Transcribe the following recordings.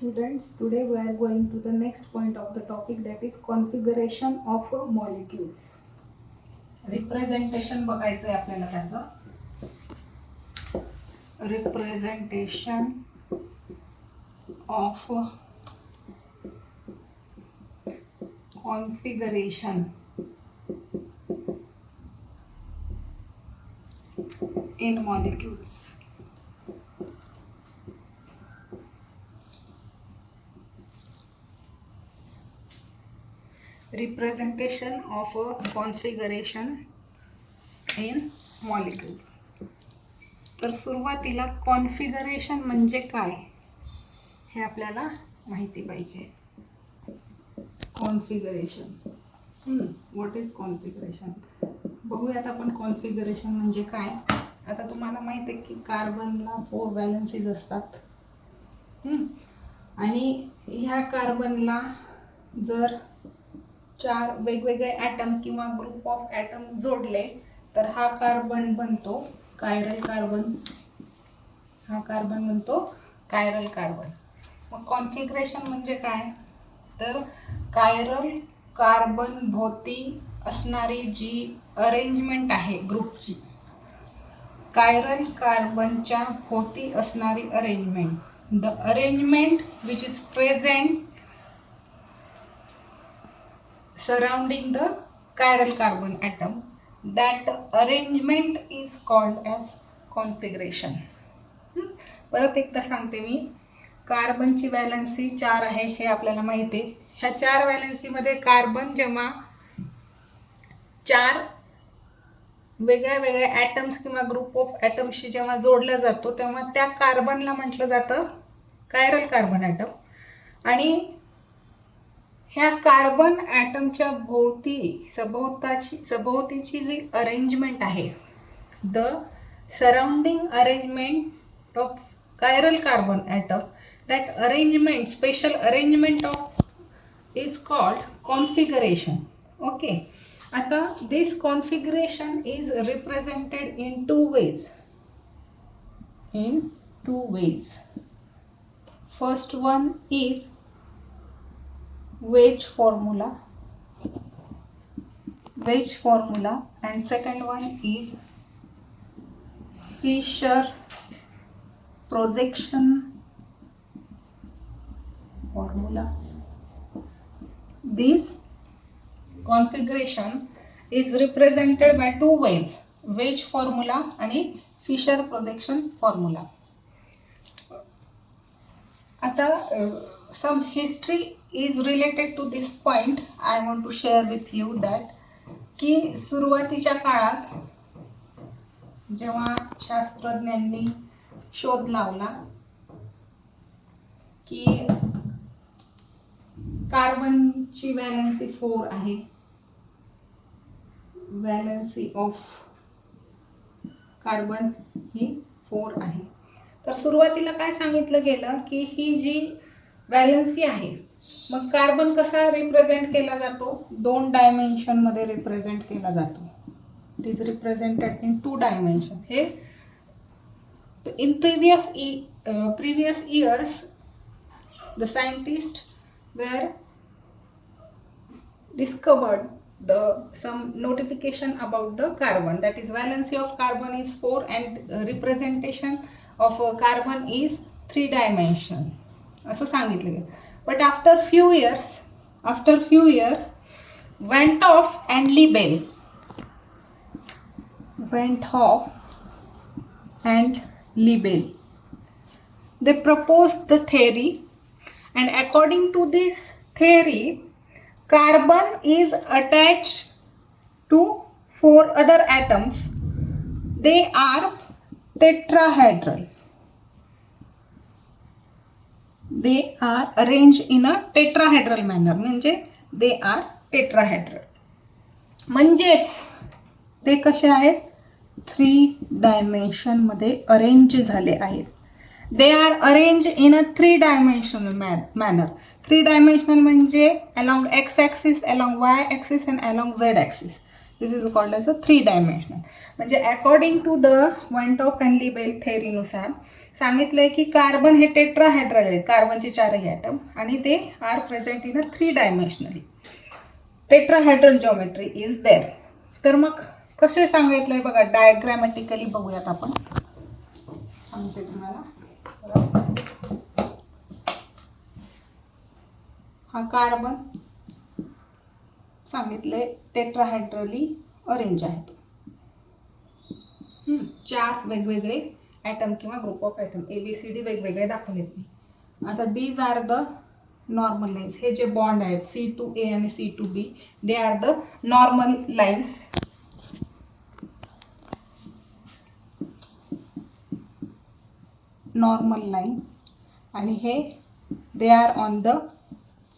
Students, today we are going to the next point of the topic, that is configuration of molecules. Representation बघायचं आहे आपल्याला त्याचं. Representation of configuration in molecules. Representation of configuration in molecules. तर सुरुवातीला configuration म्हणजे काय हे आपल्याला माहिती पाहिजे. कॉन्फिगरेशन, व्हॉट इज कॉन्फिगरेशन बघूयात आपण. कॉन्फिगरेशन म्हणजे काय. आता तुम्हाला माहिती आहे की कार्बनला 4 व्हॅलेन्सीज असतात आणि ह्या कार्बनला जर 4 वेगवेगळे ॲटम किंवा ग्रुप ऑफ ॲटम जोडले तर हा कार्बन बनतो कायरल कार्बन. हा कार्बन बनतो कायरल कार्बन. मग कॉन्फिगरेशन म्हणजे काय, तर कायरल कार्बन भोवती असणारी जी अरेंजमेंट आहे ग्रुपची, कायरल कार्बनच्या भोवती असणारी arrangement, the arrangement which is present surrounding the chiral carbon atom, that arrangement is called as configuration. परत एकदा सांगते मी. कार्बनची व्हॅलेन्सी 4 आहे हे आपल्याला माहिती आहे. ह्या 4 व्हॅलेन्सीमध्ये कार्बन जेव्हा 4 वेगळ्या वेगळ्या ॲटम्स किंवा ग्रुप ऑफ ॲटम्सशी जेव्हा जोडला जातो तेव्हा त्या कार्बनला म्हटलं जातं कायरल कार्बन ॲटम. आणि ह्या कार्बन ॲटमच्या सभोवतीची जी अरेंजमेंट आहे, the surrounding arrangement of chiral carbon atom, that arrangement, special arrangement of is called configuration. Okay. आता this configuration is represented in two ways. First one is Wedge formula, and second one is Fisher projection formula. This configuration is represented by 2 ways, Wedge formula and Fisher projection formula. आता some history is related to this point. I want to share with you that की सुरुवातीच्या काळात जेव्हा शास्त्रज्ञांनी शोध लावला की कार्बनची valency 4 आहे, व्हॅलेन्सी ऑफ कार्बन ही 4 आहे, तर सुरुवातीला काय सांगितलं गेलं की ही जी व्हॅलेन्सी आहे, मग कार्बन कसा रिप्रेझेंट केला जातो, 2 डायमेन्शनमध्ये रिप्रेझेंट केला जातो. It is represented in 2 dimension. हे in previous years the scientist were discovered some notification about the carbon, that is valency of carbon is 4 and representation of carbon is 3 dimension असं सांगितलं गेलं. But after few years Van 't Hoff and Lebel, they proposed the theory, and according to this theory carbon is attached to 4 other atoms. They are tetrahedral. They are arranged in a tetrahedral manner. म्हणजे they are tetrahedral. म्हणजेच ते कसे आहेत, 3 dimension मध्ये arrange झाले आहेत. They are arranged in a 3-dimensional manner. 3-dimensional म्हणजे along x axis, along y axis and along z axis. This is called as a 3-dimensional. म्हणजे according to the Van 't Hoff and Lebel theory नुसार सांगितलंय की carbon हे tetrahedral आहे, कार्बनचे 4ही atom, आणि ते are present in a 3 dimensionally tetrahedral geometry is there. तर मग कसे सांगितलंय बघा, डायग्रॅमॅटिकली बघूयात आपण. सांगते तुम्हाला. हा कार्बन सांगितले टेट्राहेड्रली अरेंज आहेत. 4 वेगवेगळे ॲटम किंवा ग्रुप ऑफ ॲटम ABCD वेगवेगळे दाखवलेत मी. आता these are the normal lines. हे जे बॉन्ड आहेत C2A आणि C2B, they are the normal lines. Normal lines, आणि हे they are on the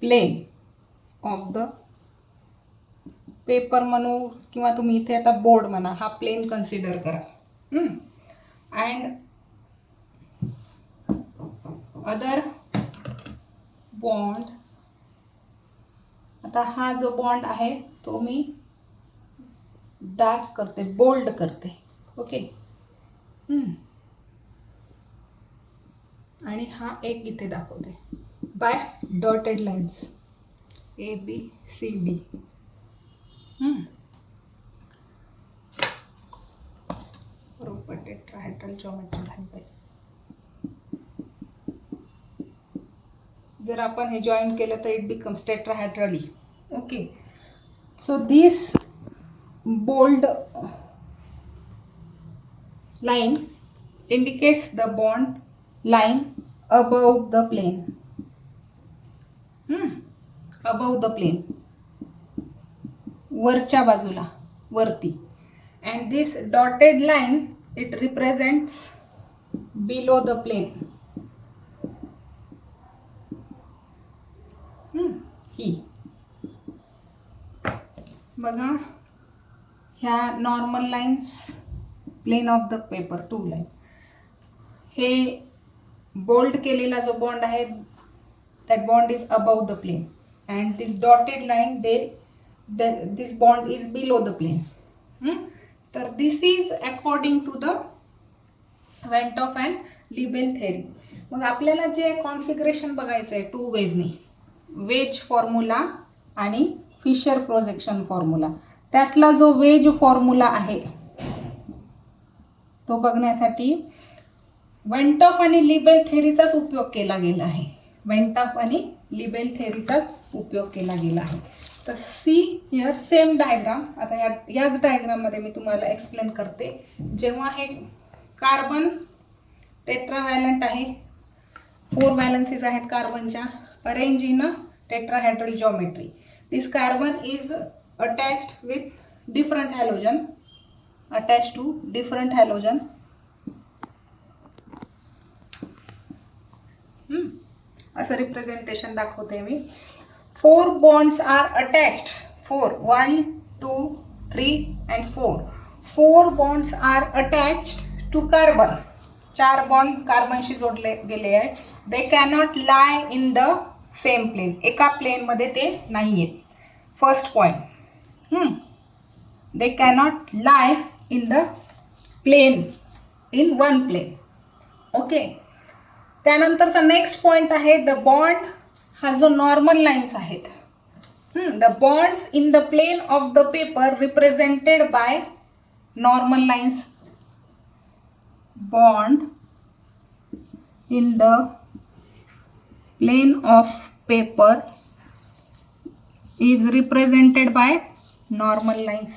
plane of the paper म्हणू किंवा तुम्ही इथे आता बोर्ड म्हणा, हा प्लेन कन्सिडर करा. अँड अदर बॉन्ड, आता हा जो बॉन्ड आहे तो मी डार्क करते, बोल्ड करते. ओके. आणि हा एक इथे दाखवते बाय डॉटेड लाईन्स ABCD. बरोबर टेट्राहेड्रल जॉमेट्री झाली पाहिजे. जर आपण हे जॉईन केलं तर it becomes tetrahedrally. Okay. So this bold line indicates the bond line above the plane. Above the plane, वरच्या बाजूला, वरती. And this dotted line, it represents below the plane. ही बघा, ह्या normal lines plane of the paper 2 line. हे bold केलेला जो bond आहे that bond is above the plane, and this dotted line this bond is below the plane. तर this is according to the Van 't Hoff and Lebel theory. मग आपल्याला जे configuration बघायचं आहे 2 वेजनी, वेज फॉर्म्युला आणि fissure projection formula, त्यातला जो veg formula आहे तो बघण्यासाठी Van 't Hoff आणि लिबेल थेअरीचाच उपयोग केला गेला आहे. Van 't Hoff आणि लिबेल थेअरीचाच उपयोग केला गेला आहे. तर सी हिअर सेम डायग्राम. आता याच डायग्राममध्ये मी तुम्हाला एक्सप्लेन करते. जेव्हा हे कार्बन टेट्राव्हॅलंट आहे, 4 व्हॅलन्सीज आहेत कार्बनच्या, arrange in a tetrahedral geometry. This carbon is attached with different halogen, attached to different halogen. असं रिप्रेझेंटेशन दाखवते मी. 4 bonds are attached. 4, 1, 2, 3 and 4. 4 bonds are attached to carbon. 4 bond कार्बनशी जोडले गेले आहेत. They cannot lie in the same plane. एका plane मध्ये ते नाही आहेत. First point, they cannot lie in the plane, in one plane. Okay. त्यानंतरचा नेक्स्ट पॉइंट आहे, द बॉन्ड हा जो नॉर्मल लाईन्स आहेत, the bonds in the plane of the paper represented by normal lines. Bond in the plane of paper is represented by normal lines.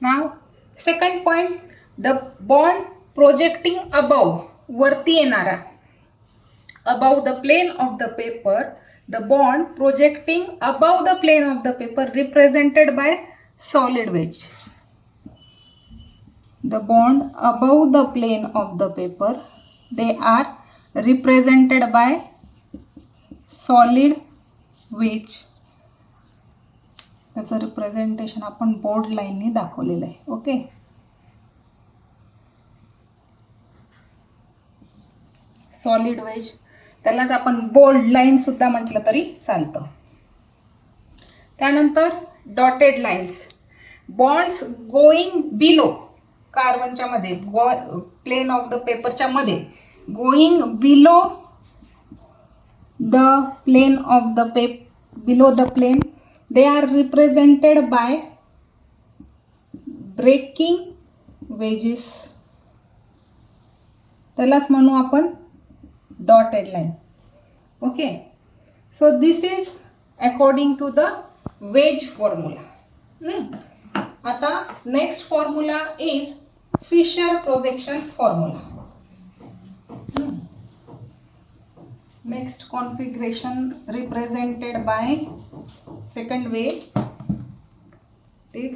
Now second point, the bond projecting above, वरती येणारा, above the plane of the paper, the bond projecting above the plane of the paper represented by solid wedge. The bond above the plane of the paper, they are represented by solid wedge. त्याचं representation आपण board लाईननी दाखवलेलं आहे. Okay. Solid veg, त्यालाच आपण bold line सुद्धा म्हटलं तरी चालतं. त्यानंतर dotted lines, bonds going below, कार्बनच्या मध्ये, प्लेन ऑफ द पेपरच्या मध्ये, going below the plane of the below the plane, they are represented by breaking wedges. त्यालाच म्हणू आपण dotted line. Okay, so this is according to the wedge formula. आता next formula is Fischer projection formula. Next configuration represented by second way is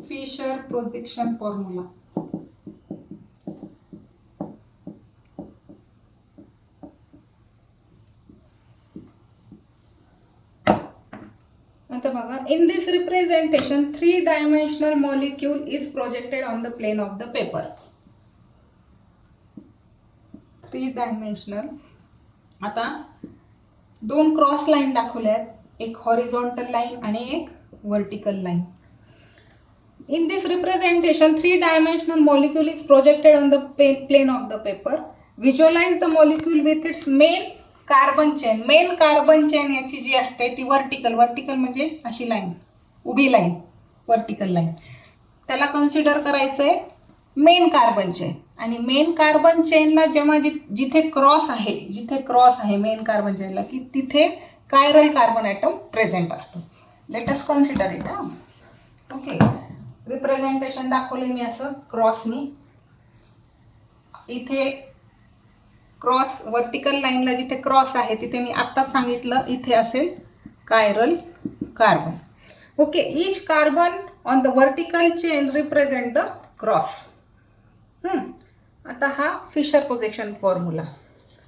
Fisher projection formula. आता बघा, in this representation 3-dimensional molecule is projected on the plane of the paper. 3-dimensional. आता दोन cross line दाखवल्यात, एक horizontal line आणि एक vertical line. In this representation, 3-dimensional molecule is projected on the plane of the paper. Visualize the molecule with its main carbon chain. Main carbon chain याची जी असते ती vertical म्हणजे अशी line, उभी line, vertical line. त्याला consider करायचंय main carbon chain. आणि main carbon चेनला जेव्हा जिथे क्रॉस आहे मेन कार्बन चेनला की तिथे कायरल कार्बन ॲटम प्रेझेंट असतो. Let us consider it. Okay, representation दाखवले मी असं क्रॉसनी. इथे क्रॉस वर्टिकल लाईनला जिथे क्रॉस आहे तिथे मी आत्ताच सांगितलं इथे असेल chiral carbon. Okay, each carbon on the vertical chain represent the cross. आता हा फिशर प्रोजेक्शन फॉर्म्युला.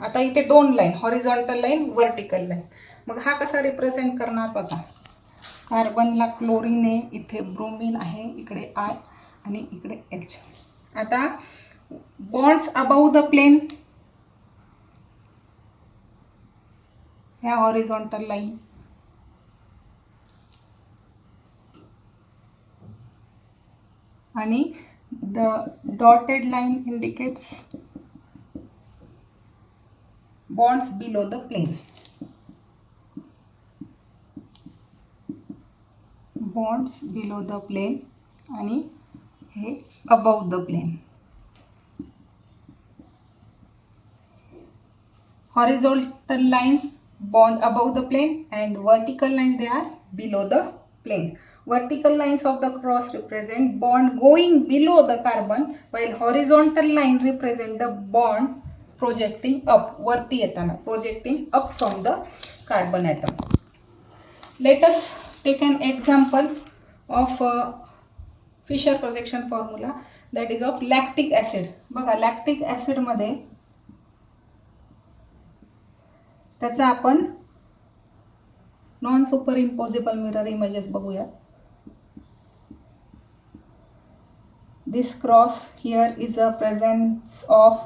आता इथे दोन line, horizontal line, vertical line. मग हा कसा रिप्रेझेंट करणार बघा. कार्बनला क्लोरीन आहे, इथे ब्रोमीन आहे, इकडे आय आणि इकडे एच. आता बॉन्ड्स अबाव द प्लेन, ह्या हॉरिझॉन्टल लाईन. आणि the dotted line indicates bonds below the plane. Bonds below the plane आणि हे above the plane. Horizontal lines bond above the plane and vertical lines they are below the planes. Vertical lines of the cross represent bond going below the carbon, while horizontal line represent the bond projecting up, वरती येताना projecting up from the carbon atom. Let us take an example of Fisher projection formula, that is of lactic acid. बघा, lactic acid मध्ये त्याचा आपण non superimposable mirror images बघूया. This cross here is a presence of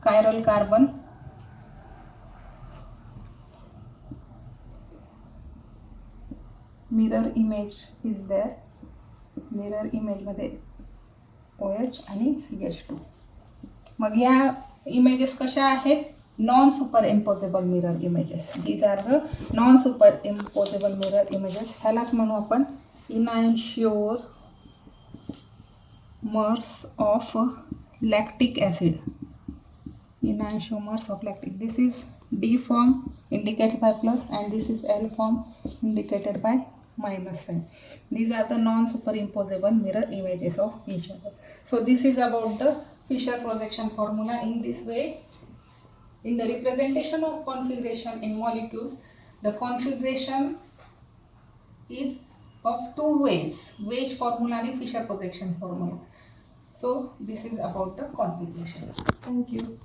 chiral carbon. Mirror image is there. Mirror image मध्ये OH आणि CH2. मग या images कशा आहेत? Non superimposable mirror images. These are the non superimposable mirror images. ह्यालाच म्हणू आपण enantiomers of lactic acid. Enantiomers of lactic. This is D form indicated by plus and this is L form indicated by minus sign. These are the non-superimposable mirror images of each other. So this is about the Fisher projection formula. In this way, in the representation of configuration in molecules, the configuration is of two ways, Wedge formula and Fisher projection formula. So this is about the configuration. Thank you.